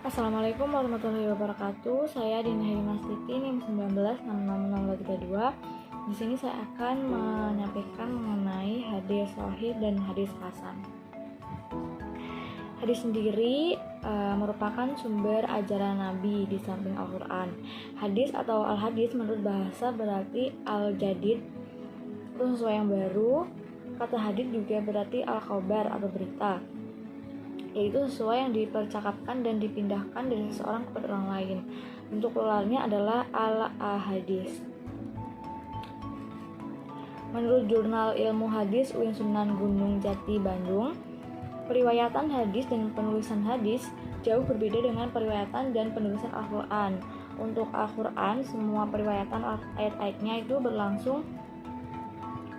Assalamualaikum warahmatullahi wabarakatuh. Saya Dina Herimastuti, NIM 196662. Di sini saya akan menyampaikan mengenai hadis sahih dan hadis hasan. Hadis sendiri merupakan sumber ajaran Nabi di samping Al-Quran. Hadis atau al-hadis menurut bahasa berarti al-jadid, itu sesuatu yang baru. Kata hadis juga berarti al-khobar atau berita, yaitu sesuai yang dipercakapkan dan dipindahkan dari seseorang kepada orang lain. Bentuk pluralnya adalah al-ahadis. Menurut Jurnal Ilmu Hadis UIN Sunan Gunung Jati Bandung, periwayatan hadis dan penulisan hadis jauh berbeda dengan periwayatan dan penulisan Al-Quran. Untuk Al-Quran, semua periwayatan ayat-ayatnya itu berlangsung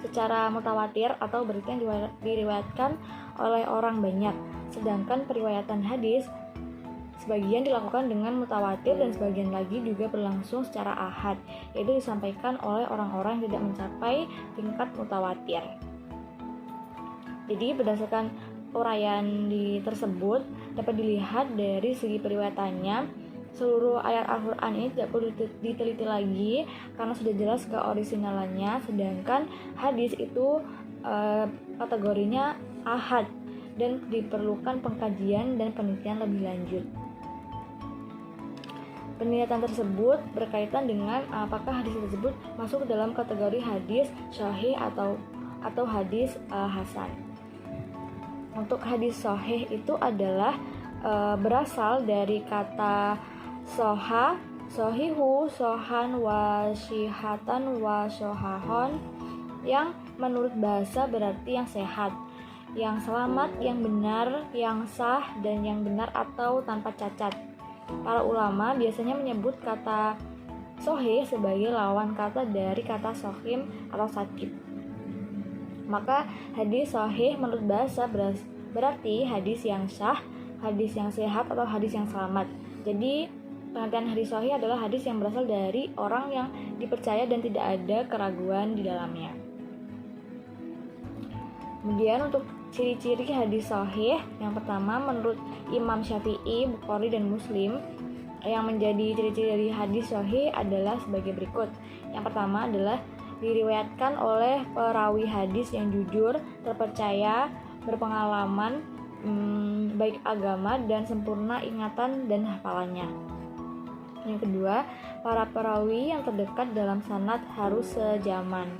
secara mutawatir atau berita yang diriwayatkan oleh orang banyak. Sedangkan periwayatan hadis sebagian dilakukan dengan mutawatir dan sebagian lagi juga berlangsung secara ahad, yaitu disampaikan oleh orang-orang yang tidak mencapai tingkat mutawatir. Jadi berdasarkan uraian tersebut dapat dilihat dari segi periwayatannya, seluruh ayat Al-Quran ini tidak perlu diteliti lagi karena sudah jelas keorisinalannya. Sedangkan hadis itu kategorinya ahad dan diperlukan pengkajian dan penelitian lebih lanjut. Penelitian tersebut berkaitan dengan apakah hadis tersebut masuk dalam kategori hadis sahih atau hadis hasan. Untuk hadis sahih itu adalah berasal dari kata soha, sohihu, sohan, wa syihatan, wa sohahon, yang menurut bahasa berarti yang sehat, yang selamat, yang benar, yang sah, dan yang benar atau tanpa cacat. Para ulama biasanya menyebut kata sohih sebagai lawan kata dari kata sohim atau sakit. Maka hadis sohih menurut bahasa berarti hadis yang sah, hadis yang sehat, atau hadis yang selamat. Jadi pengertian hadis sohih adalah hadis yang berasal dari orang yang dipercaya dan tidak ada keraguan di dalamnya. Kemudian untuk ciri-ciri hadis sahih, yang pertama menurut Imam Syafi'i, Bukhari, dan Muslim, yang menjadi ciri-ciri dari hadis sahih adalah sebagai berikut. Yang pertama adalah diriwayatkan oleh perawi hadis yang jujur, terpercaya, berpengalaman, baik agama dan sempurna ingatan dan hafalannya. Yang kedua, para perawi yang terdekat dalam sanad harus sejaman.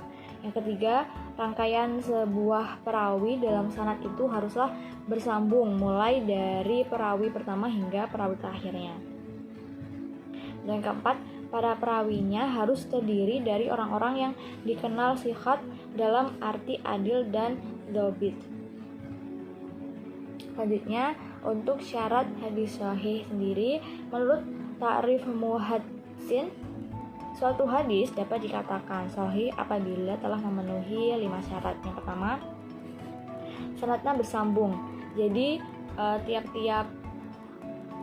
Yang ketiga, rangkaian sebuah perawi dalam sanad itu haruslah bersambung mulai dari perawi pertama hingga perawi terakhirnya. Dan keempat, para perawinya harus terdiri dari orang-orang yang dikenal sihat dalam arti adil dan dobit. Selanjutnya, untuk syarat hadis sahih sendiri, menurut ta'rif muhadsin, suatu hadis dapat dikatakan sahih apabila telah memenuhi 5 syarat. Yang pertama, sanadnya bersambung. Jadi tiap-tiap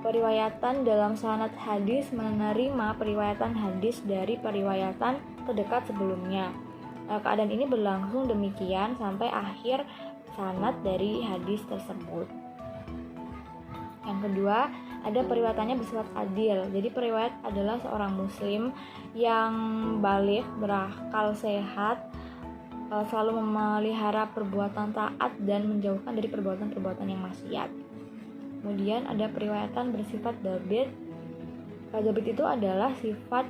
periwayatan dalam sanad hadis menerima periwayatan hadis dari periwayatan terdekat sebelumnya. Keadaan ini berlangsung demikian sampai akhir sanad dari hadis tersebut. Yang kedua, ada periwayatannya bersifat adil. Jadi periwayat adalah seorang muslim yang baligh, berakal sehat, selalu memelihara perbuatan taat dan menjauhkan dari perbuatan-perbuatan yang maksiat. Kemudian ada periwayatan bersifat dabit. Dabit itu adalah sifat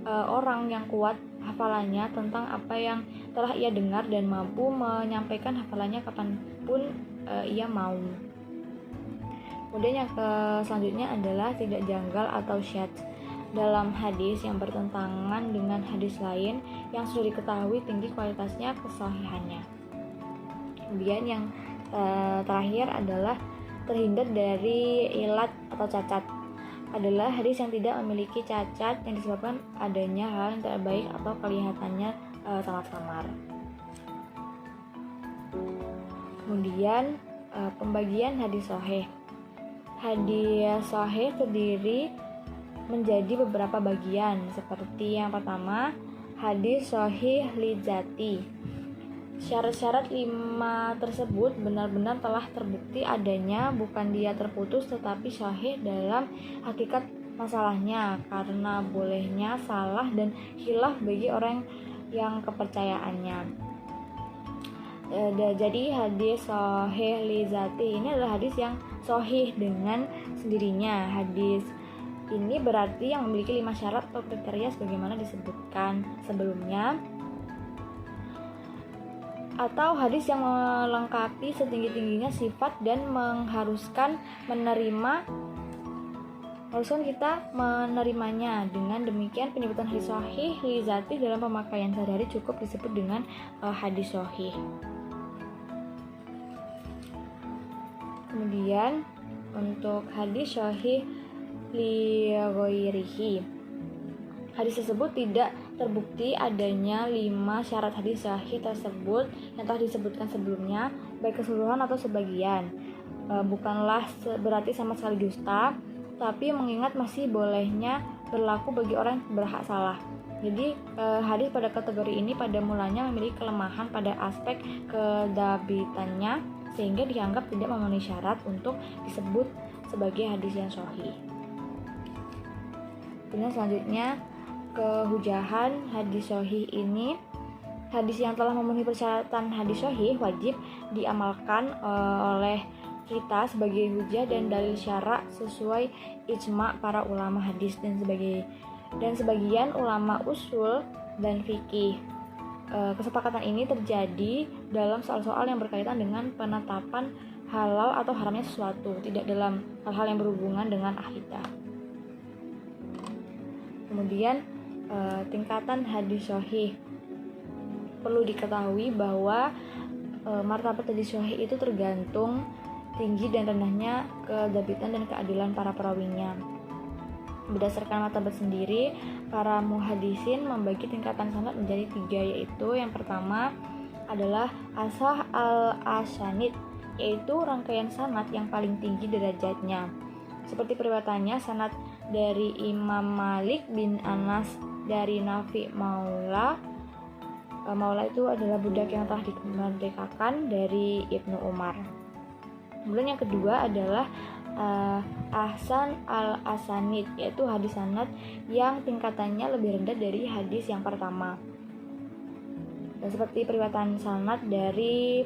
orang yang kuat hafalannya tentang apa yang telah ia dengar dan mampu menyampaikan hafalannya kapanpun ia mau. Kemudian yang selanjutnya adalah tidak janggal atau syadz dalam hadis yang bertentangan dengan hadis lain yang sudah diketahui tinggi kualitasnya kesahihannya. Kemudian yang terakhir adalah terhindar dari ilat atau cacat, adalah hadis yang tidak memiliki cacat yang disebabkan adanya hal yang tidak baik atau kelihatannya sangat samar. Kemudian pembagian hadis sahih. Hadis sahih terdiri menjadi beberapa bagian, seperti yang pertama, hadis sahih li dzati. syarat-syarat 5 tersebut benar-benar telah terbukti adanya, bukan dia terputus tetapi sahih dalam hakikat masalahnya, karena bolehnya salah dan khilaf bagi orang yang kepercayaannya. Jadi hadis sahih li zati ini adalah hadis yang sahih dengan sendirinya. Hadis ini berarti yang memiliki 5 syarat atau kriteria sebagaimana disebutkan sebelumnya, atau hadis yang melengkapi setinggi-tingginya sifat dan mengharuskan kita menerimanya. Dengan demikian penyebutan hadis sahih li zati dalam pemakaian sehari-hari cukup disebut dengan hadis sahih. Kemudian untuk hadis sahih li ghairihi, hadis tersebut tidak terbukti adanya 5 syarat hadis sahih tersebut yang telah disebutkan sebelumnya, baik keseluruhan atau sebagian. Bukanlah berarti sama sekali dusta, tapi mengingat masih bolehnya berlaku bagi orang yang berhak salah. Jadi hadis pada kategori ini pada mulanya memiliki kelemahan pada aspek kedabitannya, sehingga dianggap tidak memenuhi syarat untuk disebut sebagai hadis yang sahih. Kemudian selanjutnya, kehujahan hadis sahih ini. Hadis yang telah memenuhi persyaratan hadis sahih wajib diamalkan oleh kita sebagai hujah dan dalil syara' sesuai ijma' para ulama hadis dan sebagian ulama usul dan fikih. Kesepakatan ini terjadi dalam soal-soal yang berkaitan dengan penetapan halal atau haramnya sesuatu, tidak dalam hal-hal yang berhubungan dengan akidah. Kemudian tingkatan hadis sahih. Perlu diketahui bahwa martabat hadis sahih itu tergantung tinggi dan rendahnya kedabitan dan keadilan para perawinya. Berdasarkan martabat sendiri, para muhadisin membagi tingkatan sanad menjadi 3, yaitu yang pertama adalah asah al-asanid, yaitu rangkaian sanad yang paling tinggi derajatnya. Seperti periwayatannya sanad dari Imam Malik bin Anas dari Nafi Maula itu adalah budak yang telah dimerdekakan dari Ibnu Umar. Kemudian yang kedua adalah ahsan al-asanid, yaitu hadis sanad yang tingkatannya lebih rendah dari hadis yang pertama. Dan seperti periwayatan sanad dari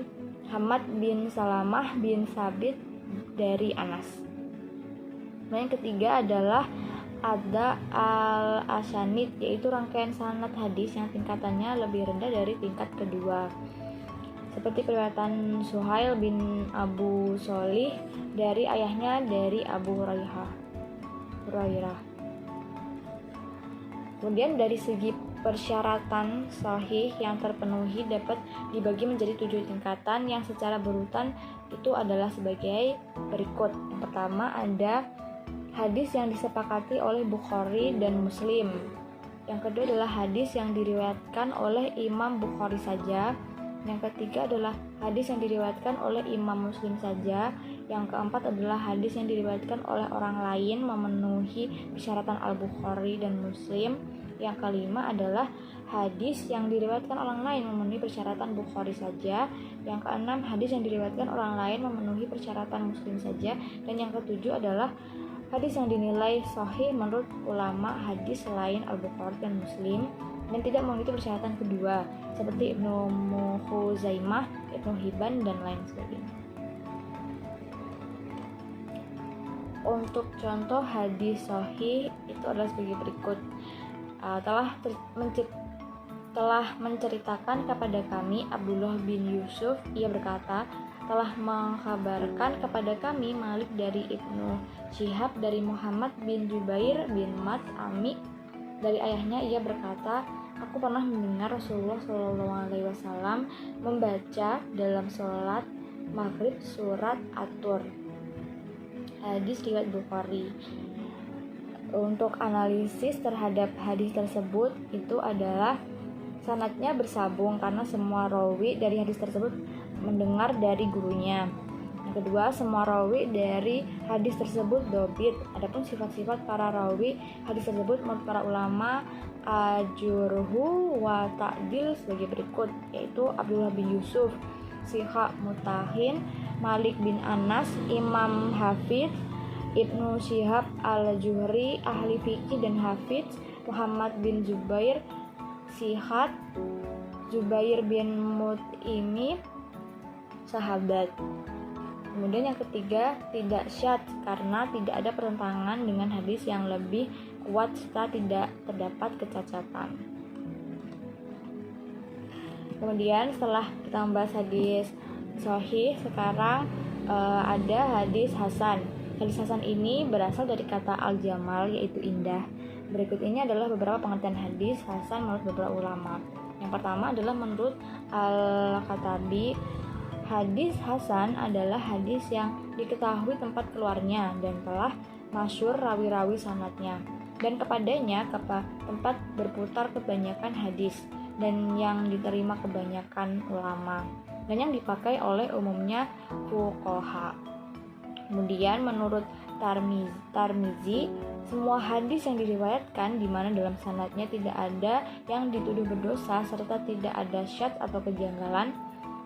Hamad bin Salamah bin Sabit dari Anas. Dan yang ketiga adalah ada al-asanid, yaitu rangkaian sanad hadis yang tingkatannya lebih rendah dari tingkat kedua. Seperti periwayatan Suhail bin Abu Sholih dari ayahnya dari Abu Hurairah. Kemudian dari segi persyaratan sahih yang terpenuhi dapat dibagi menjadi 7 tingkatan yang secara berurutan itu adalah sebagai berikut. Yang pertama ada hadis yang disepakati oleh Bukhari dan Muslim. Yang kedua adalah hadis yang diriwayatkan oleh Imam Bukhari saja. Yang ketiga adalah hadis yang diriwayatkan oleh Imam Muslim saja. Yang keempat adalah hadis yang diriwayatkan oleh orang lain memenuhi persyaratan Al-Bukhari dan Muslim. Yang kelima adalah hadis yang diriwayatkan orang lain memenuhi persyaratan Bukhari saja. Yang keenam, hadis yang diriwayatkan orang lain memenuhi persyaratan Muslim saja. Dan yang ketujuh adalah hadis yang dinilai sahih menurut ulama hadis selain Al-Bukhari dan Muslim dan tidak memenuhi persyaratan kedua, seperti Ibnu Khuzaimah, Ibnu Hibban, dan lain sebagainya. Untuk contoh hadis sahih itu adalah sebagai berikut. Telah menceritakan kepada kami Abdullah bin Yusuf, ia berkata, telah mengkabarkan kepada kami Malik dari Ibnu Syihab dari Muhammad bin Jubair bin Mat'ami dari ayahnya, ia berkata, aku pernah mendengar Rasulullah SAW membaca dalam sholat maghrib surat At-Tur. Hadis riwayat Bukhari. Untuk analisis terhadap hadis tersebut itu adalah sanadnya bersambung karena semua rawi dari hadis tersebut mendengar dari gurunya. Yang kedua, semua rawi dari hadis tersebut dobit. Adapun sifat-sifat para rawi hadis tersebut menurut para ulama ajurhu wa ta'dil sebagai berikut, yaitu Abdullah bin Yusuf, Siha Mutahin, Malik bin Anas, Imam Hafidz, Ibnu Syihab al-Juhri, ahli fikih dan hafidz, Muhammad bin Zubair, Sihat, Zubair bin Mut'imi, sahabat. Kemudian yang ketiga, tidak syadz karena tidak ada pertentangan dengan hadis yang lebih kuat serta tidak terdapat kecacatan. Kemudian setelah kita membahas hadis sahih, sekarang ada hadis hasan. Hadis hasan ini berasal dari kata al-jamal, yaitu indah. Berikut ini adalah beberapa pengertian hadis hasan menurut beberapa ulama. Yang pertama adalah menurut Al-Khattabi, hadis hasan adalah hadis yang diketahui tempat keluarnya dan telah masyhur rawi-rawi sanadnya, dan kepadanya tempat berputar kebanyakan hadis dan yang diterima kebanyakan ulama dan yang dipakai oleh umumnya fuqaha. Kemudian menurut Tarmizi, semua hadis yang diriwayatkan di mana dalam sanadnya tidak ada yang dituduh berdosa serta tidak ada syadz atau kejanggalan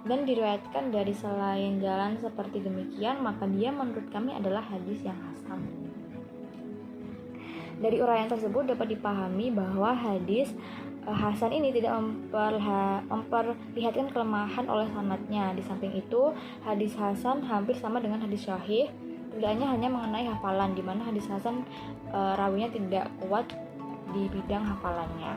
dan diriwayatkan dari selain jalan seperti demikian, maka dia menurut kami adalah hadis yang hasan. Dari uraian tersebut dapat dipahami bahwa hadis hasan ini tidak memperlihatkan kelemahan oleh sanadnya. Di samping itu, hadis hasan hampir sama dengan hadis sahih, bedanya hanya mengenai hafalan, di mana hadis hasan rawinya tidak kuat di bidang hafalannya.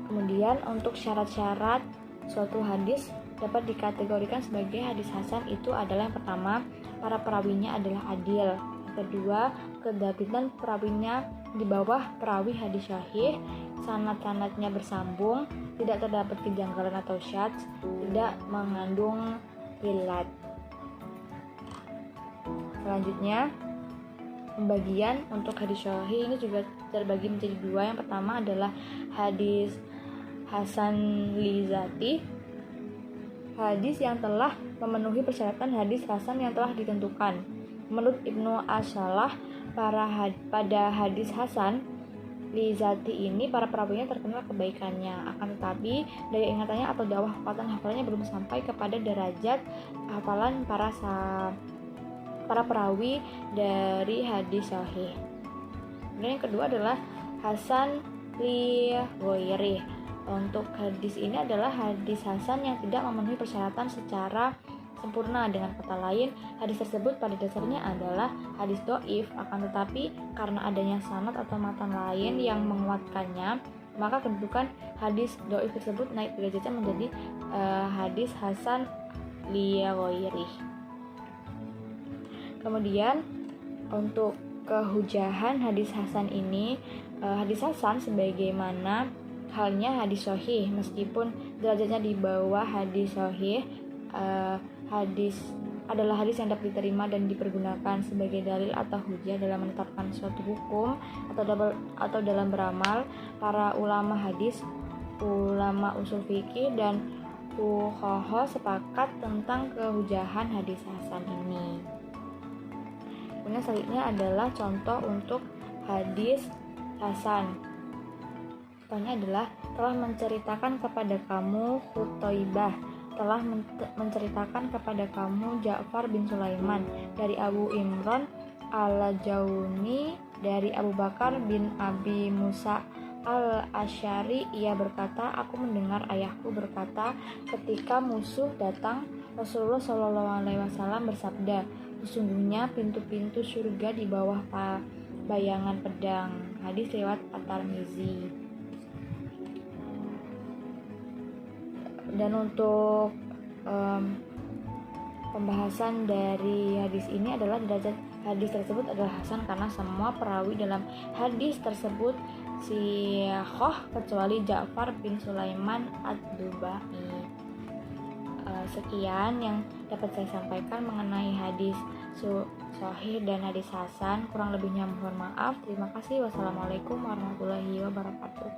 Kemudian untuk syarat-syarat suatu hadis dapat dikategorikan sebagai hadis hasan itu adalah yang pertama, para perawinya adalah adil. Yang kedua, kedabitan perawinya di bawah perawi hadis sahih, sanad-sanadnya bersambung, tidak terdapat kejanggalan atau syadz, tidak mengandung illat. Selanjutnya, pembagian untuk hadis sahih ini juga terbagi menjadi dua. Yang pertama adalah hadis hasan li zati, hadis yang telah memenuhi persyaratan hadis hasan yang telah ditentukan. Menurut Ibnu Ashalah, pada hadis hasan li zati ini para perawinya terkenal kebaikannya, akan tetapi daya ingatannya atau dakwah hafalannya belum sampai kepada derajat hafalan para perawi dari hadis sahih. Kemudian yang kedua adalah hasan li ghairi. Untuk hadis ini adalah hadis hasan yang tidak memenuhi persyaratan secara sempurna. Dengan kata lain, hadis tersebut pada dasarnya adalah hadis dhaif, akan tetapi karena adanya sanad atau matan lain yang menguatkannya, maka kedudukan hadis dhaif tersebut naik derajatnya menjadi hadis hasan li ghairi. Kemudian untuk kehujahan hadis hasan ini, hadis hasan sebagaimana halnya hadis sahih, meskipun derajatnya di bawah hadis sahih, hadis adalah hadis yang dapat diterima dan dipergunakan sebagai dalil atau hujah dalam menetapkan suatu hukum atau dalam beramal. Para ulama hadis, ulama usul fikih dan fuqaha sepakat tentang kehujahan hadis hasan ini. Kemudian selanjutnya adalah contoh untuk hadis hasan. Contohnya adalah telah menceritakan kepada kamu Qutaibah, telah menceritakan kepada kamu Ja'far bin Sulaiman dari Abu Imran al-Jauni dari Abu Bakar bin Abi Musa al-Asy'ari, ia berkata, aku mendengar ayahku berkata ketika musuh datang, Rasulullah SAW bersabda, sesungguhnya pintu-pintu surga di bawah bayangan pedang. Hadis riwayat At-Tirmizi. Dan untuk pembahasan dari hadis ini adalah derajat hadis tersebut adalah hasan karena semua perawi dalam hadis tersebut sihah kecuali Ja'far bin Sulaiman ad-Dubai. Sekian yang dapat saya sampaikan mengenai hadis sahih dan hadis hasan. Kurang lebihnya mohon maaf. Terima kasih. Wassalamualaikum warahmatullahi wabarakatuh.